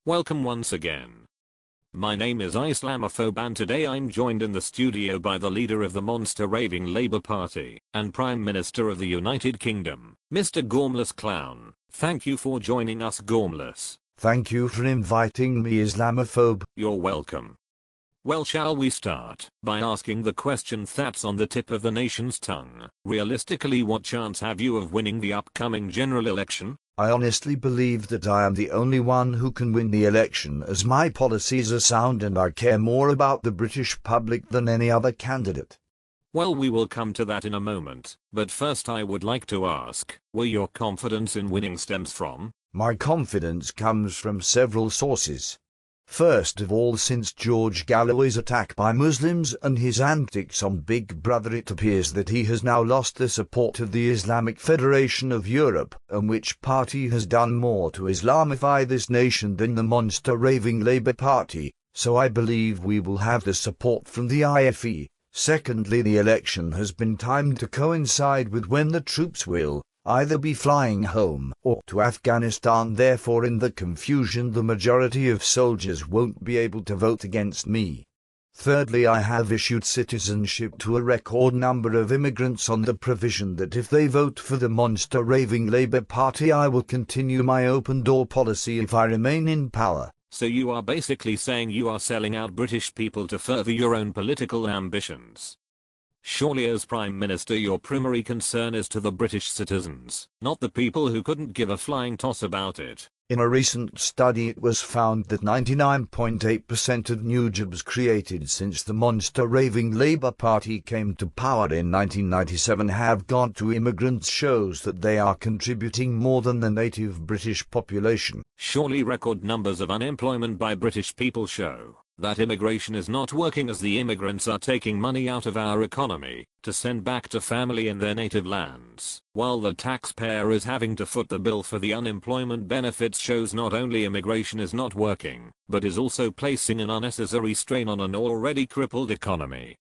Welcome once again. My name is Islamophobe and today I'm joined in the studio by the leader of the monster raving Labour Party and Prime Minister of the United Kingdom, Mr. Gormless Clown. Thank you for joining us, Gormless. Thank you for inviting me, Islamophobe. You're welcome. Well, shall we start by asking the question that's on the tip of the nation's tongue? Realistically, what chance have you of winning the upcoming general election? I honestly believe that I am the only one who can win the election, as my policies are sound and I care more about the British public than any other candidate. Well, we will come to that in a moment, but first I would like to ask, where your confidence in winning stems from? My confidence comes from several sources. First of all, since George Galloway's attack by Muslims and his antics on Big Brother, it appears that he has now lost the support of the Islamic Federation of Europe, and which party has done more to Islamify this nation than the monster raving Labour Party, so I believe we will have the support from the IFE. Secondly, the election has been timed to coincide with when the troops will either be flying home or to Afghanistan. Therefore, in the confusion, the majority of soldiers won't be able to vote against me. Thirdly, I have issued citizenship to a record number of immigrants on the provision that if they vote for the monster raving Labour Party, I will continue my open door policy if I remain in power. So you are basically saying you are selling out British people to further your own political ambitions. Surely as Prime Minister your primary concern is to the British citizens, not the people who couldn't give a flying toss about it. In a recent study it was found that 99.8% of new jobs created since the monster raving Labour Party came to power in 1997 have gone to immigrants. Shows that they are contributing more than the native British population. Surely record numbers of unemployment by British people show that immigration is not working, as the immigrants are taking money out of our economy to send back to family in their native lands, while the taxpayer is having to foot the bill for the unemployment benefits. Shows not only immigration is not working, but is also placing an unnecessary strain on an already crippled economy.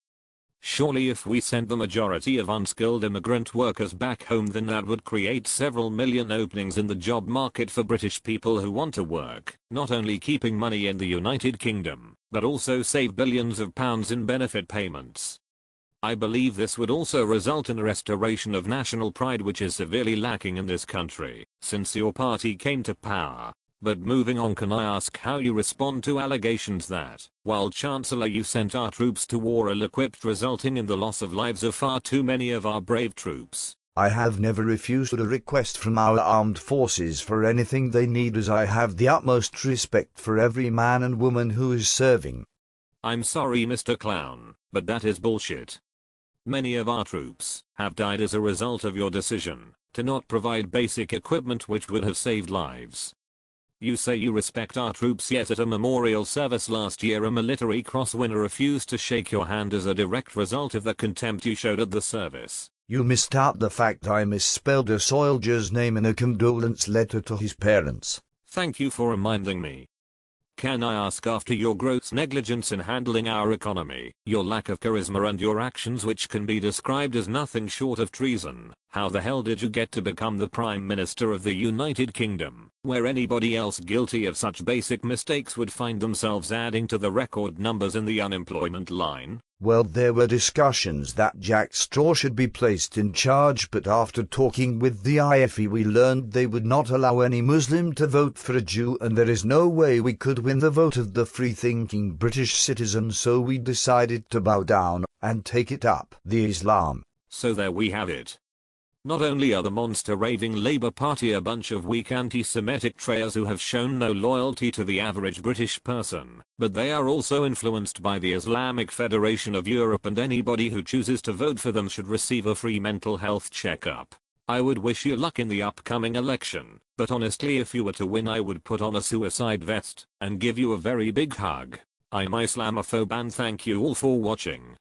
Surely if we sent the majority of unskilled immigrant workers back home, then that would create several million openings in the job market for British people who want to work, not only keeping money in the United Kingdom, but also save billions of pounds in benefit payments. I believe this would also result in a restoration of national pride, which is severely lacking in this country since your party came to power. But moving on, can I ask how you respond to allegations that, while Chancellor, you sent our troops to war ill-equipped, resulting in the loss of lives of far too many of our brave troops? I have never refused a request from our armed forces for anything they need, as I have the utmost respect for every man and woman who is serving. I'm sorry, Mr. Clown, but that is bullshit. Many of our troops have died as a result of your decision to not provide basic equipment which would have saved lives. You say you respect our troops, yet at a memorial service last year a military cross winner refused to shake your hand as a direct result of the contempt you showed at the service. You missed out the fact I misspelled a soldier's name in a condolence letter to his parents. Thank you for reminding me. Can I ask, after your gross negligence in handling our economy, your lack of charisma and your actions which can be described as nothing short of treason, how the hell did you get to become the Prime Minister of the United Kingdom, where anybody else guilty of such basic mistakes would find themselves adding to the record numbers in the unemployment line? Well, there were discussions that Jack Straw should be placed in charge, but after talking with the IFE we learned they would not allow any Muslim to vote for a Jew, and there is no way we could win the vote of the free-thinking British citizens, so we decided to bow down and take it up the Islam. So there we have it. Not only are the monster raving Labour Party a bunch of weak anti-Semitic traitors who have shown no loyalty to the average British person, but they are also influenced by the Islamic Federation of Europe, and anybody who chooses to vote for them should receive a free mental health checkup. I would wish you luck in the upcoming election, but honestly if you were to win I would put on a suicide vest and give you a very big hug. I'm Islamophobe and thank you all for watching.